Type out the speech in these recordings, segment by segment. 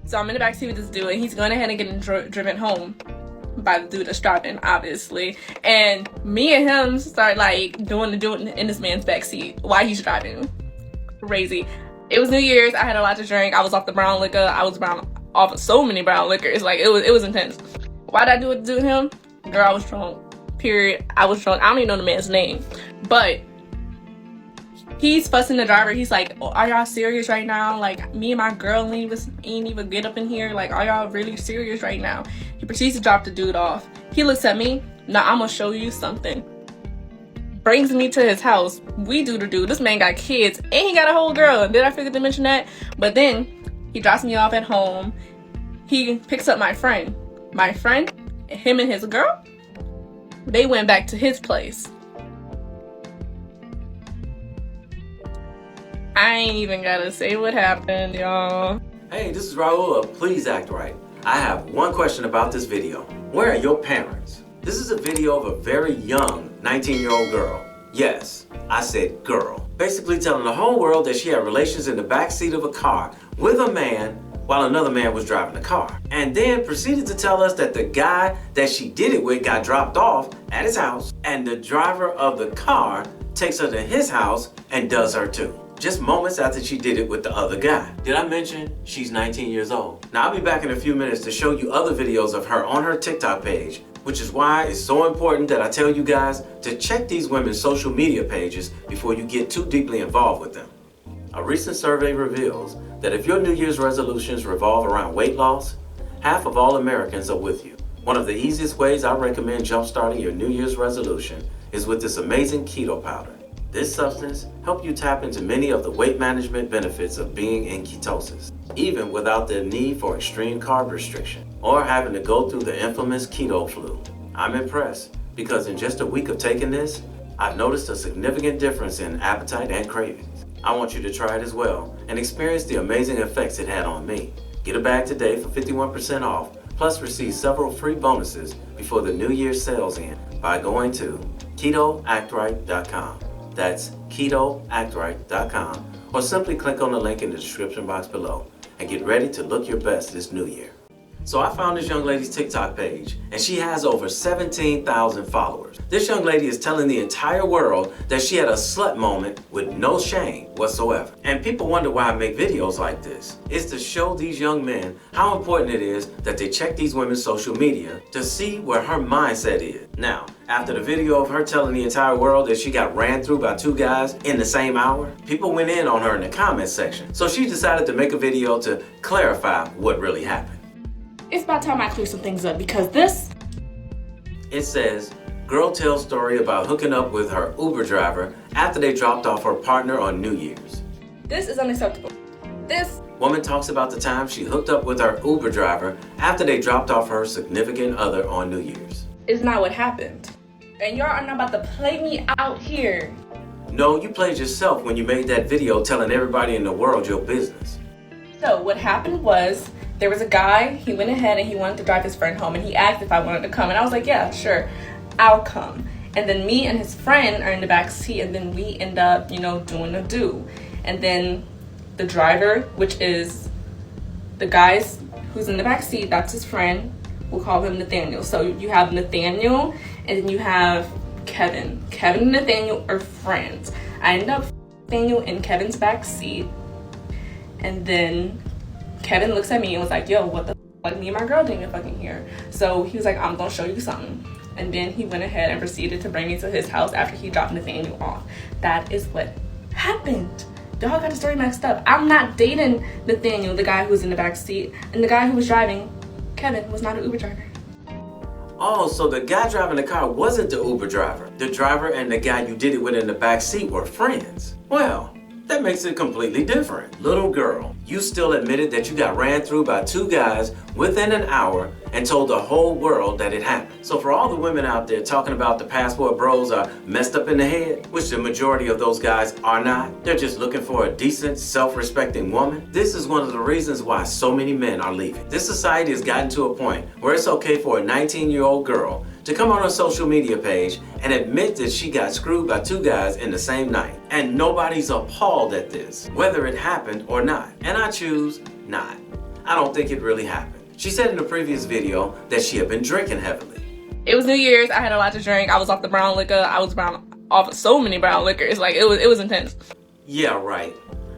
So I'm in the backseat with this dude, and he's going ahead and getting driven home by the dude that's driving, obviously. And me and him start like doing in this man's backseat while he's driving. Crazy. It was New Year's. I had a lot to drink. I was off the brown liquor. I was off of so many brown liquors. Like it was intense. Why did I do it to him? Girl, I was drunk. Period. I was drunk. I don't even know the man's name, but he's fussing the driver. He's like, oh, are y'all serious right now? Like, me and my girl ain't even get up in here. Like, are y'all really serious right now? He proceeds to drop the dude off. He looks at me. Now I'm gonna show you something. Brings me to his house. We do the dude. This man got kids and he got a whole girl. Did I forget to mention that? But then he drops me off at home. He picks up my friend. My friend, him and his girl, they went back to his place. I ain't even gotta say what happened, y'all. Hey, this is Raulh of Please Act Right. I have one question about this video. Where are your parents? This is a video of a very young 19-year-old girl. Yes, I said girl. Basically telling the whole world that she had relations in the backseat of a car with a man while another man was driving the car. And then proceeded to tell us that the guy that she did it with got dropped off at his house, and the driver of the car takes her to his house and does her too. Just moments after she did it with the other guy. Did I mention she's 19 years old? Now I'll be back in a few minutes to show you other videos of her on her TikTok page, which is why it's so important that I tell you guys to check these women's social media pages before you get too deeply involved with them. A recent survey reveals that if your New Year's resolutions revolve around weight loss, half of all Americans are with you. One of the easiest ways I recommend jumpstarting your New Year's resolution is with this amazing keto powder. This substance helps you tap into many of the weight management benefits of being in ketosis, even without the need for extreme carb restriction or having to go through the infamous keto flu. I'm impressed because in just a week of taking this, I've noticed a significant difference in appetite and cravings. I want you to try it as well and experience the amazing effects it had on me. Get a bag today for 51% off, plus receive several free bonuses before the New Year's sales end by going to ketoactright.com. That's ketoactright.com, or simply click on the link in the description box below and get ready to look your best this new year. So I found this young lady's TikTok page, and she has over 17,000 followers. This young lady is telling the entire world that she had a slut moment with no shame whatsoever. And people wonder why I make videos like this. It's to show these young men how important it is that they check these women's social media to see where her mindset is. Now, after the video of her telling the entire world that she got ran through by two guys in the same hour, people went in on her in the comments section. So she decided to make a video to clarify what really happened. It's about time I clear some things up because this... It says, girl tells story about hooking up with her Uber driver after they dropped off her partner on New Year's. This is unacceptable. This... Woman talks about the time she hooked up with her Uber driver after they dropped off her significant other on New Year's. Is not what happened. And y'all are not about to play me out here. No, you played yourself when you made that video telling everybody in the world your business. So what happened was, there was a guy, he went ahead and he wanted to drive his friend home, and he asked if I wanted to come, and I was like, yeah, sure, I'll come. And then me and his friend are in the back seat, and then we end up, doing the do. And then the driver, which is the guy who's in the back seat, that's his friend, we'll call him Nathaniel. So you have Nathaniel, and then you have Kevin. Kevin and Nathaniel are friends. I end up Nathaniel in Kevin's back seat, and then Kevin looks at me and was like, yo, what the f***? Like, me and my girl didn't even fucking hear. So he was like, I'm gonna show you something. And then he went ahead and proceeded to bring me to his house after he dropped Nathaniel off. That is what happened. Y'all got the story mixed up. I'm not dating Nathaniel, the guy who's in the back seat, and the guy who was driving, Kevin, was not an Uber driver. Oh, so the guy driving the car wasn't the Uber driver. The driver and the guy you did it with in the back seat were friends. Well, that makes it completely different. Little girl, you still admitted that you got ran through by two guys within an hour and told the whole world that it happened. So for all the women out there talking about the passport bros are messed up in the head, which the majority of those guys are not, they're just looking for a decent, self-respecting woman. This is one of the reasons why so many men are leaving. This society has gotten to a point where it's okay for a 19-year-old girl to come on her social media page and admit that she got screwed by two guys in the same night. And nobody's appalled at this, whether it happened or not. And I choose not. I don't think it really happened. She said in the previous video that she had been drinking heavily. It was New Year's. I had a lot to drink. I was off the brown liquor. I was off of so many brown liquors. Like, it was intense. Yeah, right.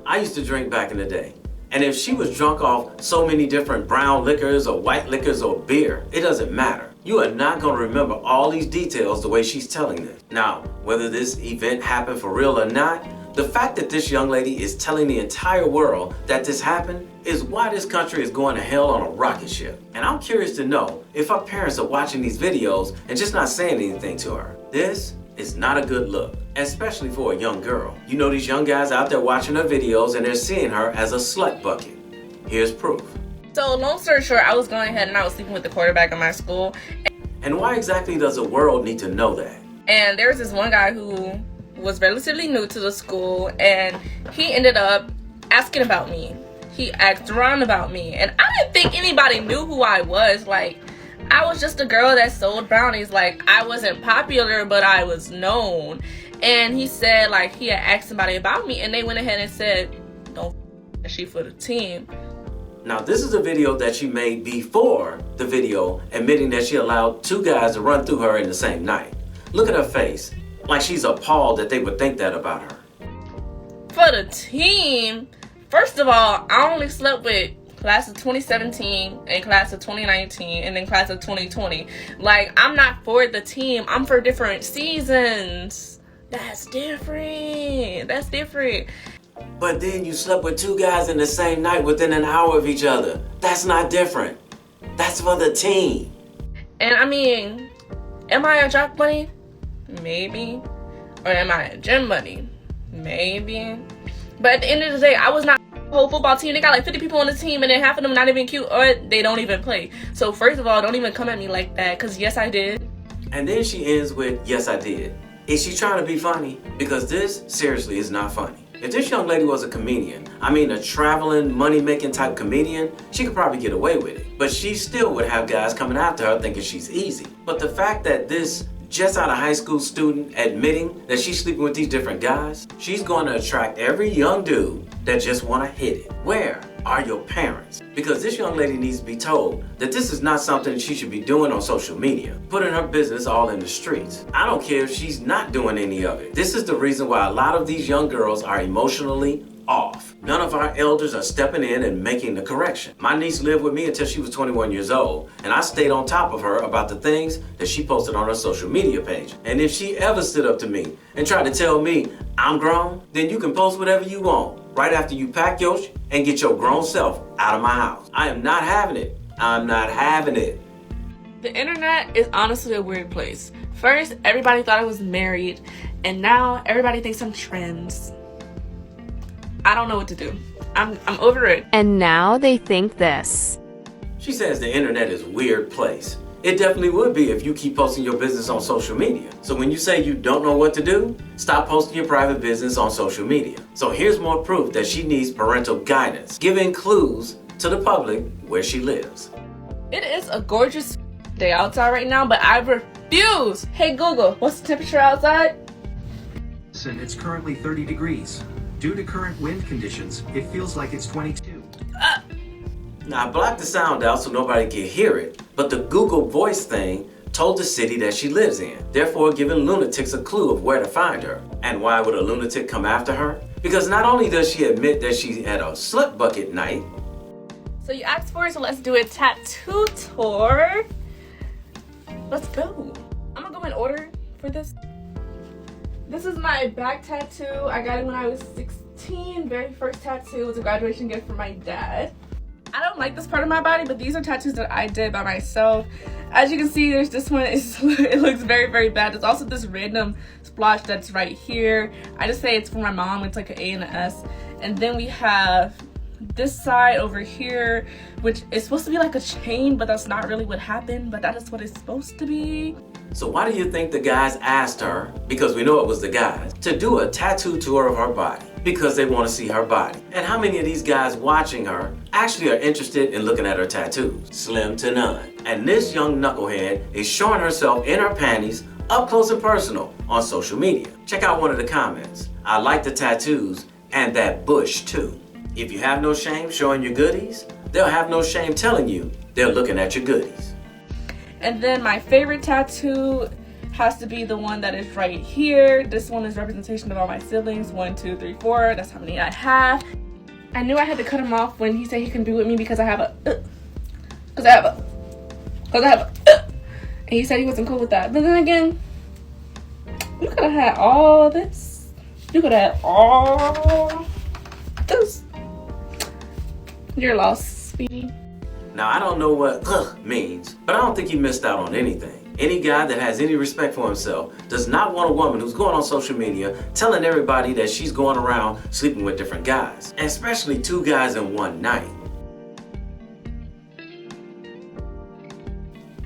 I used to drink back in the day. And if she was drunk off so many different brown liquors or white liquors or beer, it doesn't matter. You are not going to remember all these details the way she's telling them. Now, whether this event happened for real or not, the fact that this young lady is telling the entire world that this happened is why this country is going to hell on a rocket ship. And I'm curious to know if her parents are watching these videos and just not saying anything to her. This is not a good look, especially for a young girl. You know, these young guys out there watching her videos and they're seeing her as a slut bucket. Here's proof. So long story short, I was going ahead and I was sleeping with the quarterback of my school. And why exactly does the world need to know that? And there was this one guy who was relatively new to the school, and he ended up asking about me. He asked around about me, and I didn't think anybody knew who I was. Like, I was just a girl that sold brownies. Like, I wasn't popular, but I was known. And he said, like, he had asked somebody about me, and they went ahead and said, don't f she for the team. Now, this is a video that she made before the video admitting that she allowed two guys to run through her in the same night. Look at her face. Like she's appalled that they would think that about her. For the team? First of all, I only slept with class of 2017 and class of 2019 and then class of 2020. Like, I'm not for the team. I'm for different seasons. That's different. That's different. But then you slept with two guys in the same night within an hour of each other. That's not different. That's for the team. And I mean, am I a jock bunny? Maybe. Or am I a gym bunny? Maybe. But at the end of the day, I was not a whole football team. They got like 50 people on the team and then half of them not even cute or they don't even play. So first of all, don't even come at me like that, because yes, I did. And then she ends with, yes, I did. Is she trying to be funny? Because this, seriously, is not funny. If this young lady was a comedian, I mean a traveling, money-making type comedian, she could probably get away with it. But she still would have guys coming after her thinking she's easy. But the fact that this just out of high school student admitting that she's sleeping with these different guys, she's going to attract every young dude that just want to hit it. Where are your parents? Because this young lady needs to be told that this is not something she should be doing on social media, putting her business all in the streets. I don't care if she's not doing any of it. This is the reason why a lot of these young girls are emotionally off. None of our elders are stepping in and making the correction. My niece lived with me until she was 21 years old, and I stayed on top of her about the things that she posted on her social media page. And if she ever stood up to me and tried to tell me I'm grown, then you can post whatever you want right after you pack your and get your grown self out of my house. I am not having it. I'm not having it. The internet is honestly a weird place. First, everybody thought I was married, and now everybody thinks I'm trans. I don't know what to do. I'm over it. And now they think this. She says the internet is a weird place. It definitely would be if you keep posting your business on social media. So when you say you don't know what to do, stop posting your private business on social media. So here's more proof that she needs parental guidance, giving clues to the public where she lives. It is a gorgeous day outside right now, but I refuse. Hey Google, what's the temperature outside? It's currently 30 degrees. Due to current wind conditions, it feels like it's 22. Now I blocked the sound out so nobody can hear it, but the Google Voice thing told the city that she lives in, therefore giving lunatics a clue of where to find her. And why would a lunatic come after her? Because not only does she admit that she had a slut bucket night. So you asked for it, so let's do a tattoo tour. Let's go. I'm gonna go in order for this. This is my back tattoo. I got it when I was 16. Very first tattoo. It was a graduation gift from my dad. I don't like this part of my body, but these are tattoos that I did by myself. As you can see, there's this one. It looks very, very bad. There's also this random splotch that's right here. I just say it's for my mom. It's like an A and an S. And then we have this side over here, which is supposed to be like a chain, but that's not really what happened, but that is what it's supposed to be. So why do you think the guys asked her, because we know it was the guys, to do a tattoo tour of her body? Because they want to see her body. And how many of these guys watching her actually are interested in looking at her tattoos? Slim to none. And this young knucklehead is showing herself in her panties up close and personal on social media. Check out one of the comments. I like the tattoos and that bush too. If you have no shame showing your goodies, they'll have no shame telling you they're looking at your goodies. And then my favorite tattoo has to be the one that is right here. This one is representation of all my siblings. 1, 2, 3, 4. That's how many I have. I knew I had to cut him off when he said he couldn't be with me because I have a and he said he wasn't cool with that. But then again, you could have had all this. You could have had all this. You're lost, sweetie. Now, I don't know what means, but I don't think you missed out on anything. Any guy that has any respect for himself does not want a woman who's going on social media telling everybody that she's going around sleeping with different guys, and especially 2 guys in one night.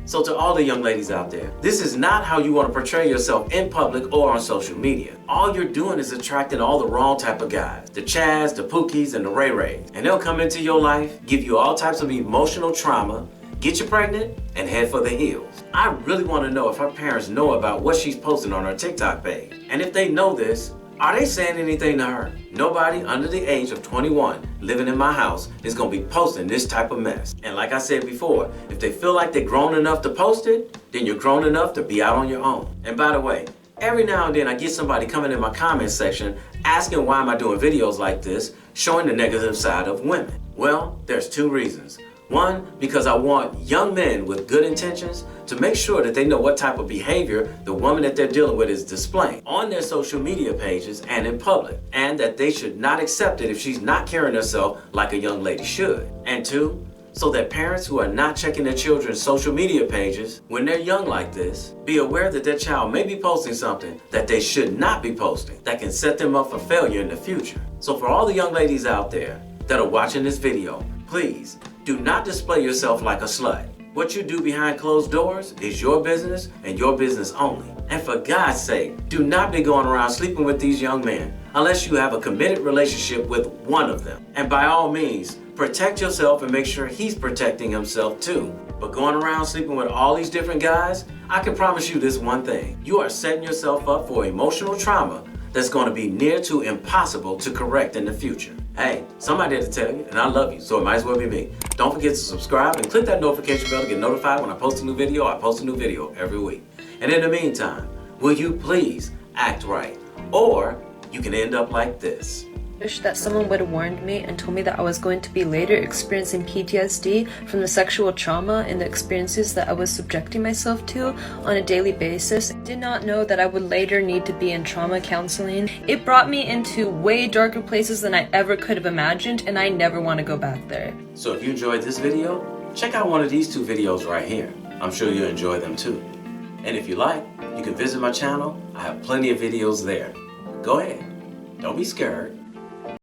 So to all the young ladies out there, this is not how you want to portray yourself in public or on social media. All you're doing is attracting all the wrong type of guys. The Chads, the Pookies, and the Ray Rays. And they'll come into your life, give you all types of emotional trauma, get you pregnant, and head for the hills. I really want to know if her parents know about what she's posting on her TikTok page. And if they know this, are they saying anything to her? Nobody under the age of 21 living in my house is going to be posting this type of mess. And like I said before, if they feel like they're grown enough to post it, then you're grown enough to be out on your own. And by the way, every now and then I get somebody coming in my comment section asking why am I doing videos like this, showing the negative side of women. Well, there's 2 reasons. 1, because I want young men with good intentions to make sure that they know what type of behavior the woman that they're dealing with is displaying on their social media pages and in public, and that they should not accept it if she's not carrying herself like a young lady should. And 2, so that parents who are not checking their children's social media pages when they're young like this, be aware that their child may be posting something that they should not be posting that can set them up for failure in the future. So for all the young ladies out there that are watching this video, please do not display yourself like a slut. What you do behind closed doors is your business and your business only. And for God's sake, do not be going around sleeping with these young men unless you have a committed relationship with one of them. And by all means, protect yourself and make sure he's protecting himself too. But going around sleeping with all these different guys, I can promise you this one thing. You are setting yourself up for emotional trauma that's going to be near to impossible to correct in the future. Hey, somebody had to tell you, and I love you, so it might as well be me. Don't forget to subscribe and click that notification bell to get notified when I post a new video. I post a new video every week. And in the meantime, will you please act right? Or you can end up like this. Wish that someone would have warned me and told me that I was going to be later experiencing PTSD from the sexual trauma and the experiences that I was subjecting myself to on a daily basis. I did not know that I would later need to be in trauma counseling. It brought me into way darker places than I ever could have imagined, and I never want to go back there. So if you enjoyed this video, check out one of these 2 videos right here. I'm sure you'll enjoy them too. And if you like, you can visit my channel. I have plenty of videos there. Go ahead. Don't be scared.